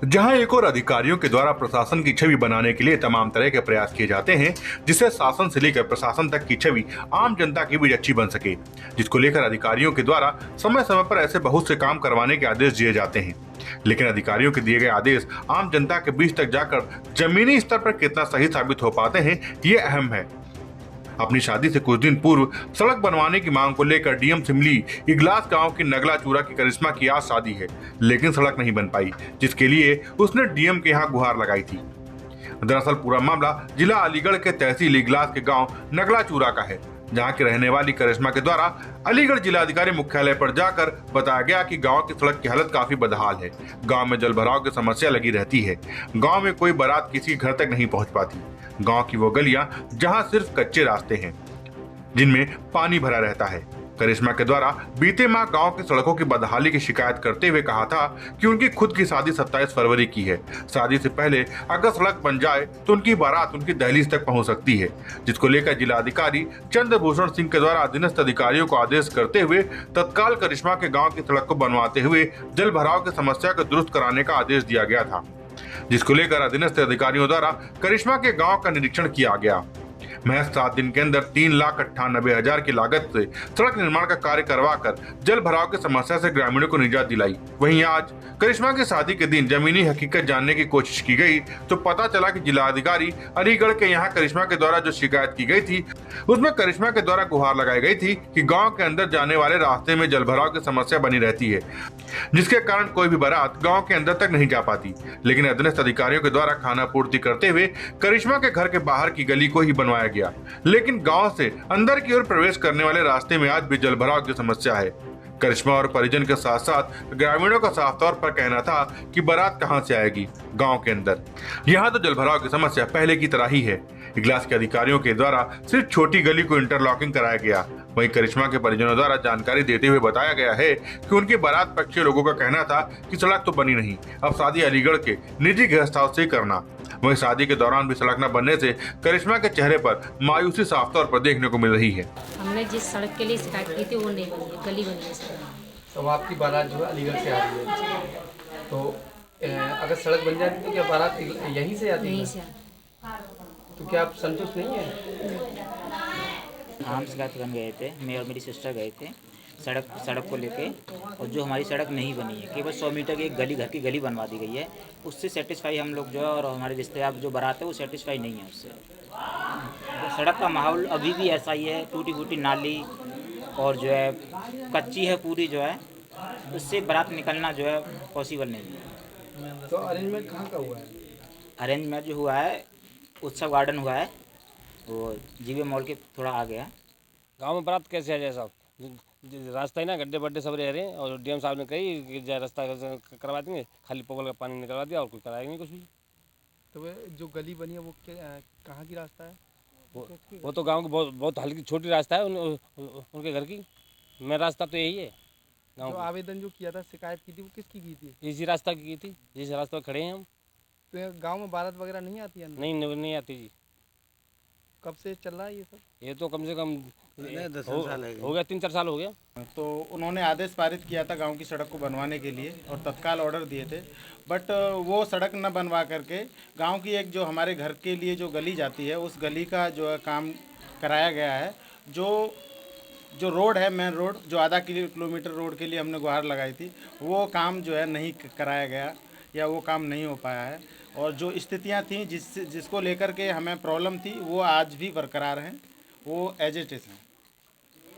जहां एक और अधिकारियों के द्वारा प्रशासन की छवि बनाने के लिए तमाम तरह के प्रयास किए जाते हैं, जिससे शासन से लेकर प्रशासन तक की छवि आम जनता की भी अच्छी बन सके, जिसको लेकर अधिकारियों के द्वारा समय समय पर ऐसे बहुत से काम करवाने के आदेश दिए जाते हैं। लेकिन अधिकारियों के दिए गए आदेश आम जनता के बीच तक जाकर जमीनी स्तर पर कितना सही साबित हो पाते हैं, ये अहम है। अपनी शादी से कुछ दिन पूर्व सड़क बनवाने की मांग को लेकर डीएम सिमली इगलास गांव की नगला चूरा की करिश्मा की आज शादी है, लेकिन सड़क नहीं बन पाई, जिसके लिए उसने डीएम के यहाँ गुहार लगाई थी। दरअसल पूरा मामला जिला अलीगढ़ के तहसील इगलास के गांव नगला चूरा का है, जहां की रहने वाली करिश्मा के द्वारा अलीगढ़ जिलाधिकारी मुख्यालय पर जाकर बताया गया कि गांव की सड़क की हालत काफी बदहाल है। गांव में जलभराव की समस्या लगी रहती है। गांव में कोई बारात किसी घर तक नहीं पहुंच पाती। गांव की वो गलियां जहां सिर्फ कच्चे रास्ते हैं, जिनमें पानी भरा रहता है। करिश्मा के द्वारा बीते माह गांव की सड़कों की बदहाली की शिकायत करते हुए कहा था कि उनकी खुद की शादी 27 फरवरी की है। शादी से पहले अगर सड़क बन जाए तो उनकी बारात उनकी दहलीज तक पहुंच सकती है, जिसको लेकर जिलाधिकारी चंद्रभूषण सिंह के द्वारा अधीनस्थ अधिकारियों को आदेश करते हुए तत्काल करिश्मा के गाँव की सड़क को बनवाते हुए जल भराव की समस्या को दुरुस्त कराने का आदेश दिया गया था, जिसको लेकर अधीनस्थ अधिकारियों द्वारा करिश्मा के गांव का निरीक्षण किया गया। महज 7 दिन के अंदर 3,98,000 की लागत से सड़क निर्माण का कार्य करवाकर जल भराव की समस्या से ग्रामीणों को निजात दिलाई। वहीं आज करिश्मा की शादी के दिन जमीनी हकीकत जानने की कोशिश की गई तो पता चला कि जिलाधिकारी अलीगढ़ के यहाँ करिश्मा के द्वारा जो शिकायत की गई थी, उसमें करिश्मा के द्वारा गुहार लगाई गई थी कि गाँव के अंदर जाने वाले रास्ते में जल भराव की समस्या बनी रहती है, जिसके कारण कोई भी बारात गांव के अंदर तक नहीं जा पाती। लेकिन अधीनस्थ अधिकारियों के द्वारा खाना पूर्ति करते हुए करिश्मा के घर के बाहर की गली को ही बनवाया गया, लेकिन गांव से अंदर की ओर प्रवेश करने वाले रास्ते में आज भी जलभराव की समस्या है। करिश्मा और परिजन के साथ साथ ग्रामीणों का साफ तौर पर कहना था कि बारात कहां से आएगी गांव के अंदर। यहां तो जलभराव की समस्या पहले की तरह ही है। इगलास के अधिकारियों के द्वारा सिर्फ छोटी गली को इंटरलॉकिंग कराया गया। वहीं करिश्मा के परिजनों द्वारा जानकारी देते हुए बताया गया है कि उनके बारात पक्ष के लोगों का कहना था कि सड़क तो बनी नहीं, अब शादी अलीगढ़ के निजी गेस्ट हाउस से करना। वहीं शादी के दौरान भी सड़क न बनने से करिश्मा के चेहरे पर मायूसी साफ तौर पर देखने को मिल रही है। हमने जिस सड़क के लिए शिकायत की थी वो नहीं बनी है, गली बनी है सड़क। तो आपकी बारात जो है अलीगढ़ से आ रही है, तो अगर सड़क बन जाती तो क्या बारात यहीं से आती है? यहीं से तो क्या आप संतुष्ट नहीं है? हम शिकायत करने गए थे, मैं और मेरी सिस्टर गए थे सड़क को लेके, और जो हमारी सड़क नहीं बनी है, केवल 100 मीटर की एक गली, घर की गली बनवा दी गई है। उससे सेटिस्फाई हम लोग जो है और हमारे रिश्तेदार जो बारात है वो सेटिस्फाई नहीं है उससे। तो सड़क का माहौल अभी भी ऐसा ही है, टूटी फूटी नाली और जो है कच्ची है पूरी, जो है उससे बारात निकलना जो है पॉसिबल नहीं है। तो अरेंजमेंट कहाँ का हुआ है? अरेंजमेंट जो हुआ है उत्सव गार्डन हुआ है, वो जीवे मॉल के थोड़ा आ गया। गांव में बारात कैसे आ जाए साहब? रास्ता ही ना, गड्ढे बड्ढे सब रह रहे हैं, और डीएम साहब ने कही कि रास्ता करवा देंगे, खाली पोगल का पानी निकलवा दिया और कुछ कराएंगे नहीं कुछ भी। तो वे जो गली बनी है वो कहाँ की रास्ता है? वो तो गांव की बहुत हल्की छोटी रास्ता है उनके घर की। मेरा रास्ता तो यही है गाँव। जो आवेदन जो किया था, शिकायत की थी, वो किसकी की थी? इसी रास्ता की थी, जिस रास्ते पर खड़े हैं हम। तो गाँव में बारात वगैरह नहीं आती है? नहीं आती जी। कब से चल रहा है ये सब? ये तो कम से कम 10 साल हो गया, 3-4 साल हो गया। तो उन्होंने आदेश पारित किया था गांव की सड़क को बनवाने के लिए और तत्काल ऑर्डर दिए थे, बट वो सड़क न बनवा करके गांव की एक जो हमारे घर के लिए जो गली जाती है उस गली का जो है काम कराया गया है। जो रोड है, मेन रोड, जो आधा किलोमीटर रोड के लिए हमने गुहार लगाई थी, वो काम जो है नहीं कराया गया या वो काम नहीं हो पाया है। और जो स्थितियां थी जिसको लेकर के हमें प्रॉब्लम थी वो आज भी बरकरार हैं, वो एज इट इज़ हैं।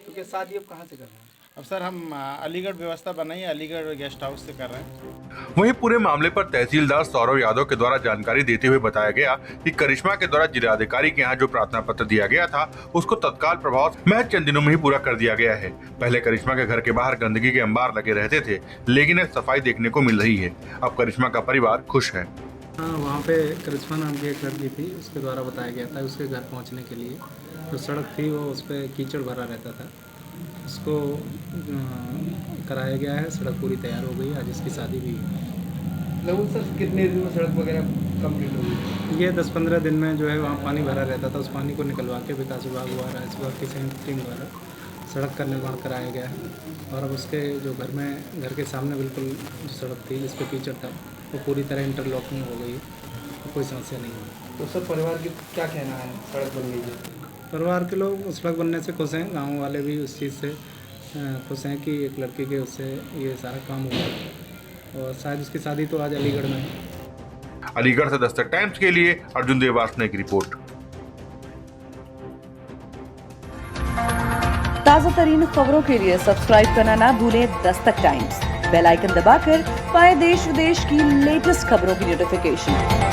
तो क्या शादी अब कहाँ से कर रहे हैं? अब सर हम अलीगढ़ व्यवस्था बनाई है, अलीगढ़ गेस्ट हाउस से कर रहे हैं। वहीं पूरे मामले पर तहसीलदार सौरव यादव के द्वारा जानकारी देते हुए बताया गया कि करिश्मा के द्वारा जिलाधिकारी के यहाँ जो प्रार्थना पत्र दिया गया था उसको तत्काल प्रभाव से महज चंद दिनों में ही पूरा कर दिया गया है। पहले करिश्मा के घर के बाहर गंदगी के अंबार लगे रहते थे, लेकिन अब सफाई देखने को मिल रही है। अब करिश्मा का परिवार खुश है। वहाँ पे करिश्मा नाम की एक लड़की थी, उसके द्वारा बताया गया था उसके घर पहुँचने के लिए जो सड़क थी वो उस पर कीचड़ भरा रहता था, उसको कराया गया है। सड़क पूरी तैयार हो गई, आज इसकी शादी भी लगभग सर कितने दिन में सड़क वगैरह कंप्लीट होगी? ये 10-15 दिन में जो है वहाँ पानी भरा रहता था, उस पानी को निकलवा के विकास विभाग द्वारा, इस विभाग की संयुक्त टीम द्वारा सड़क का निर्माण कराया गया है और अब उसके जो घर के सामने बिल्कुल जो सड़क थी जिस पर कीचड़ था वो पूरी तरह इंटरलॉकिंग हो गई है, तो कोई समस्या नहीं है। तो सर परिवार की क्या कहना है सड़क बन गई है? परिवार के लोग सड़क बनने से खुश हैं, गांव वाले भी उस चीज़ से खुश हैं कि एक लड़के के उससे ये सारा काम हुआ और शायद उसकी शादी तो आज अलीगढ़ में है। अलीगढ़ से दस्तक टाइम्स के लिए अर्जुन देवासने की रिपोर्ट। ताज़ा तरीन खबरों के लिए सब्सक्राइब करना ना भूलें दस्तक टाइम्स। बेल आइकन दबाकर पाएं देश विदेश की लेटेस्ट खबरों की नोटिफिकेशन।